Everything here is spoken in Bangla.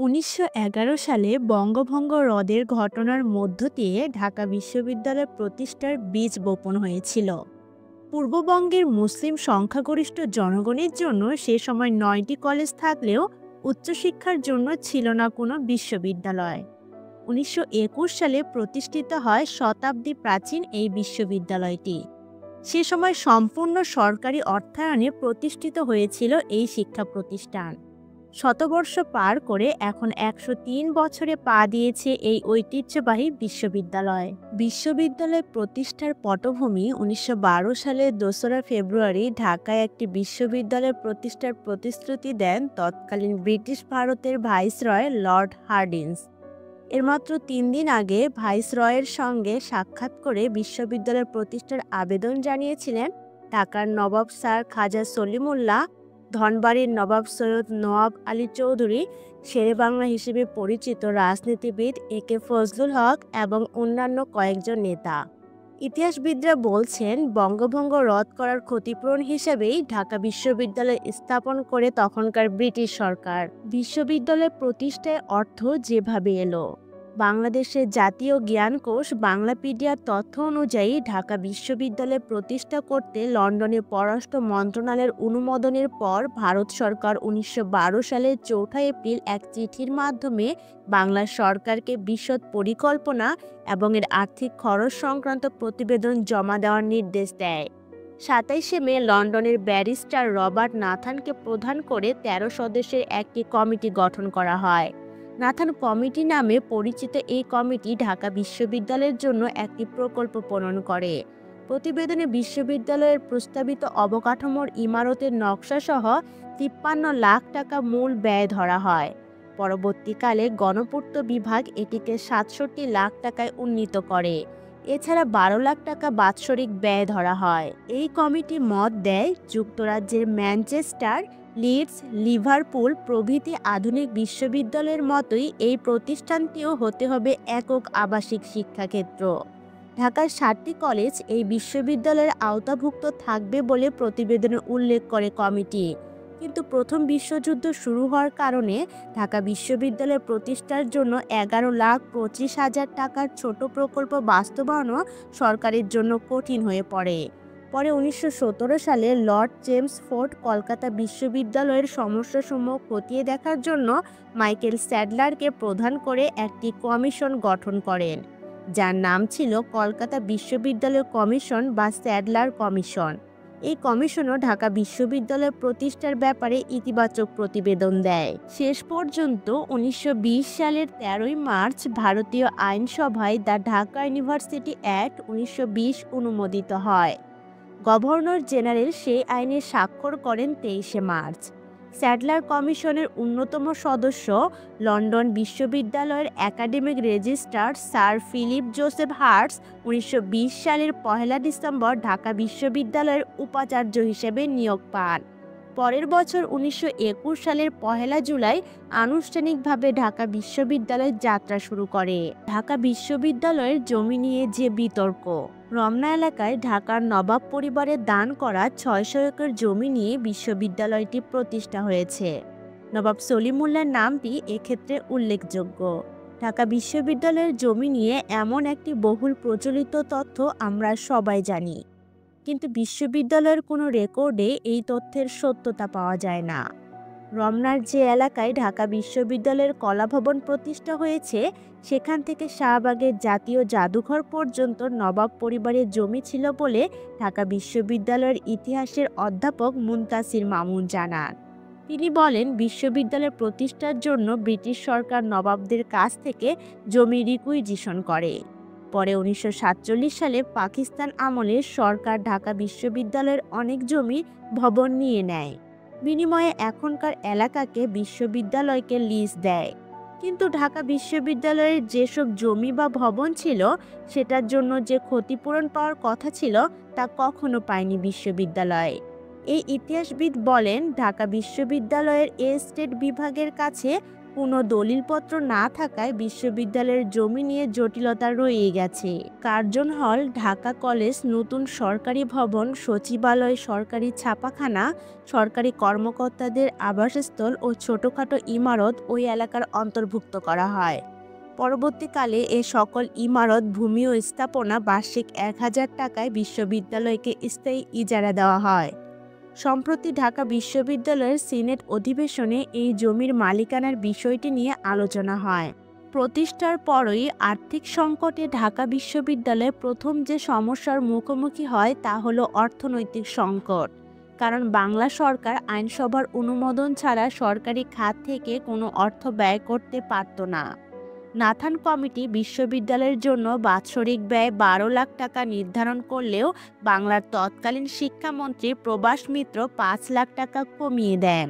১৯১১ সালে বঙ্গভঙ্গ রদের ঘটনার মধ্য দিয়ে ঢাকা বিশ্ববিদ্যালয় প্রতিষ্ঠার বীজ বপন হয়েছিল। পূর্ববঙ্গের মুসলিম সংখ্যাগরিষ্ঠ জনগণের জন্য সে সময় ৯টি কলেজ থাকলেও উচ্চশিক্ষার জন্য ছিল না কোনো বিশ্ববিদ্যালয়। ১৯২১ সালে প্রতিষ্ঠিত হয় শতাব্দী প্রাচীন এই বিশ্ববিদ্যালয়টি। সে সময় সম্পূর্ণ সরকারি অর্থায়নে প্রতিষ্ঠিত হয়েছিল এই শিক্ষা প্রতিষ্ঠান। শতবর্ষ পার করে এখন ১০৩ বছরে পা দিয়েছে এই ঐতিহ্যবাহী বিশ্ববিদ্যালয়। বিশ্ববিদ্যালয় প্রতিষ্ঠার পটভূমি ১৯১২ সালের ২রা ফেব্রুয়ারি ঢাকায় একটি বিশ্ববিদ্যালয় প্রতিষ্ঠার প্রতিশ্রুতি দেন তৎকালীন ব্রিটিশ ভারতের ভাইসরয় লর্ড হার্ডিঞ্জ। এর মাত্র ৩ দিন আগে ভাইসরয়ের সঙ্গে সাক্ষাৎ করে বিশ্ববিদ্যালয় প্রতিষ্ঠার আবেদন জানিয়েছিলেন ঢাকার নবাব স্যার খাজা সলিমুল্লাহ, ধনবাড়ির নবাব সৈয়দ নওয়াব আলী চৌধুরী, শেরেবাংলা হিসেবে পরিচিত রাজনীতিবিদ এ.কে ফজলুল হক এবং অন্যান্য কয়েকজন নেতা। ইতিহাসবিদরা বলছেন, বঙ্গভঙ্গ রদ করার ক্ষতিপূরণ হিসেবেই ঢাকা বিশ্ববিদ্যালয় স্থাপন করে তখনকার ব্রিটিশ সরকার। বিশ্ববিদ্যালয় প্রতিষ্ঠায় অর্থ যেভাবে এলো, বাংলাদেশের জাতীয় জ্ঞানকোষ বাংলাপিডিয়ার তথ্য অনুযায়ী ঢাকা বিশ্ববিদ্যালয় প্রতিষ্ঠা করতে লন্ডনের পররাষ্ট্র মন্ত্রণালয়ের অনুমোদনের পর ভারত সরকার ১৯১২ সালের ৪ এপ্রিল এক চিঠির মাধ্যমে বাংলা সরকারকে বিশদ পরিকল্পনা এবং এর আর্থিক খরচ সংক্রান্ত প্রতিবেদন জমা দেওয়ার নির্দেশ দেয়। ২৭শে মে লন্ডনের ব্যারিস্টার রবার্ট নাথানকে প্রধান করে ১৩ সদস্যের একটি কমিটি গঠন করা হয়। নাথান কমিটি নামে পরিচিত এই কমিটি ঢাকা বিশ্ববিদ্যালয়ের জন্য একটি প্রকল্প প্রণয়ন করে। প্রতিবেদনে বিশ্ববিদ্যালয়ের প্রস্তাবিত অবকাঠামোর ইমারতের নকশাসহ ৫৩ লাখ টাকা মূল ব্যয় ধরা হয়। পরবর্তীকালে গণপূর্ত বিভাগ এটিকে ৬৭ লাখ টাকায় উন্নীত করে। এছাড়া ১২ লাখ টাকা বাৎসরিক ব্যয় ধরা হয়। এই কমিটি মত দেয়, যুক্তরাজ্যের ম্যানচেস্টার, লিডস, লিভারপুল প্রভৃতি আধুনিক বিশ্ববিদ্যালয়ের মতোই এই প্রতিষ্ঠানটিও হতে হবে একক আবাসিক শিক্ষাক্ষেত্র। ঢাকার ৭টি কলেজ এই বিশ্ববিদ্যালয়ের আওতাভুক্ত থাকবে বলে প্রতিবেদনে উল্লেখ করে কমিটি। কিন্তু প্রথম বিশ্বযুদ্ধ শুরু হওয়ার কারণে ঢাকা বিশ্ববিদ্যালয় প্রতিষ্ঠার জন্য ১১,২৫,০০০ টাকার ছোট প্রকল্প বাস্তবায়নও সরকারের জন্য কঠিন হয়ে পড়ে। পরে ১৯১৭ সালে লর্ড চেমসফোর্ড কলকাতা বিশ্ববিদ্যালয়ের সমস্যাসমূহ খতিয়ে দেখার জন্য মাইকেল স্যাডলারকে প্রধান করে একটি কমিশন গঠন করেন, যার নাম ছিল কলকাতা বিশ্ববিদ্যালয় কমিশন বা স্যাডলার কমিশন। এই কমিশনও ঢাকা বিশ্ববিদ্যালয় প্রতিষ্ঠার ব্যাপারে ইতিবাচক প্রতিবেদন দেয়। শেষ পর্যন্ত ১৯২০ সালের ১৩ই মার্চ ভারতীয় আইনসভায় দ্য ঢাকা ইউনিভার্সিটি অ্যাক্ট ১৯২০ অনুমোদিত হয়। গভর্নর জেনারেল সেই আইনে স্বাক্ষর করেন ২৩শে মার্চ। স্যাডলার কমিশনের অন্যতম সদস্য লন্ডন বিশ্ববিদ্যালয়ের academic registrar sir Philip Joseph Hartog ১৯২০ সালের ১ ডিসেম্বর ঢাকা বিশ্ববিদ্যালয়ের উপাচার্য হিসেবে নিয়োগ পান। পরের বছর ১৯২১ সালের ১ জুলাই আনুষ্ঠানিকভাবে ঢাকা বিশ্ববিদ্যালয়ের যাত্রা শুরু করে। ঢাকা বিশ্ববিদ্যালয়ের জমি নিয়ে যে বিতর্ক। রমনা এলাকায় ঢাকার নবাব পরিবারের দান করা ৬০০ একর জমি নিয়ে বিশ্ববিদ্যালয়টি প্রতিষ্ঠা হয়েছে। নবাব সলিমুল্লাহর নামটি এক্ষেত্রে উল্লেখযোগ্য। ঢাকা বিশ্ববিদ্যালয়ের জমি নিয়ে এমন একটি বহুল প্রচলিত তথ্য আমরা সবাই জানি, কিন্তু বিশ্ববিদ্যালয়ের কোনো রেকর্ডে এই তথ্যের সত্যতা পাওয়া যায় না। রমনার যে এলাকায় ঢাকা বিশ্ববিদ্যালয়ের কলাভবন প্রতিষ্ঠা হয়েছে, সেখান থেকে শাহবাগের জাতীয় জাদুঘর পর্যন্ত নবাব পরিবারের জমি ছিল বলে ঢাকা বিশ্ববিদ্যালয়ের ইতিহাসের অধ্যাপক মুনতাসির মামুন জানান। তিনি বলেন, বিশ্ববিদ্যালয় প্রতিষ্ঠার জন্য ব্রিটিশ সরকার নবাবদের কাছ থেকে জমি রিকুইজিশন করে। পরে ১৯৪৭ সালে পাকিস্তান আমলে সরকার ঢাকা বিশ্ববিদ্যালয়ের অনেক জমি ভবন নিয়ে নেয়। বিনিময়ে এখনকার এলাকাকে বিশ্ববিদ্যালয়কে লিজ দেয়। কিন্তু ঢাকা বিশ্ববিদ্যালয়ের যেসব জমি বা ভবন ছিল, সেটার জন্য যে ক্ষতিপূরণ পাওয়ার কথা ছিল, তা কখনো পায়নি বিশ্ববিদ্যালয়। এই ইতিহাসবিদ বলেন, ঢাকা বিশ্ববিদ্যালয়ের এস্টেট বিভাগের কাছে কোনো দলিলপত্র না থাকায় বিশ্ববিদ্যালয়ের জমি নিয়ে জটিলতা রয়ে গেছে। কার্জন হল, ঢাকা কলেজ, নতুন সরকারি ভবন, সচিবালয়, সরকারি ছাপাখানা, সরকারি কর্মকর্তাদের আবাসস্থল ও ছোটখাটো ইমারত ওই এলাকার অন্তর্ভুক্ত করা হয়। পরবর্তীকালে এ সকল ইমারত, ভূমি ও স্থাপনা বার্ষিক ১,০০০ টাকায় বিশ্ববিদ্যালয়কে স্থায়ী ইজারা দেওয়া হয়। সম্প্রতি ঢাকা বিশ্ববিদ্যালয়ের সিনেট অধিবেশনে এই জমির মালিকানার বিষয়টি নিয়ে আলোচনা হয়। প্রতিষ্ঠার পরই আর্থিক সংকটে ঢাকা বিশ্ববিদ্যালয় প্রথম যে সমস্যার মুখোমুখি হয় তা হলো অর্থনৈতিক সংকট। কারণ বাংলা সরকার আইনসভার অনুমোদন ছাড়া সরকারি খাত থেকে কোনো অর্থ ব্যয় করতে পারত না। নাথান কমিটি বিশ্ববিদ্যালয়ের জন্য বাৎসরিক ব্যয় ১২ লাখ টাকা নির্ধারণ করলেও বাংলার তৎকালীন শিক্ষামন্ত্রী প্রভাস মিত্র ৫ লাখ টাকা কমিয়ে দেন।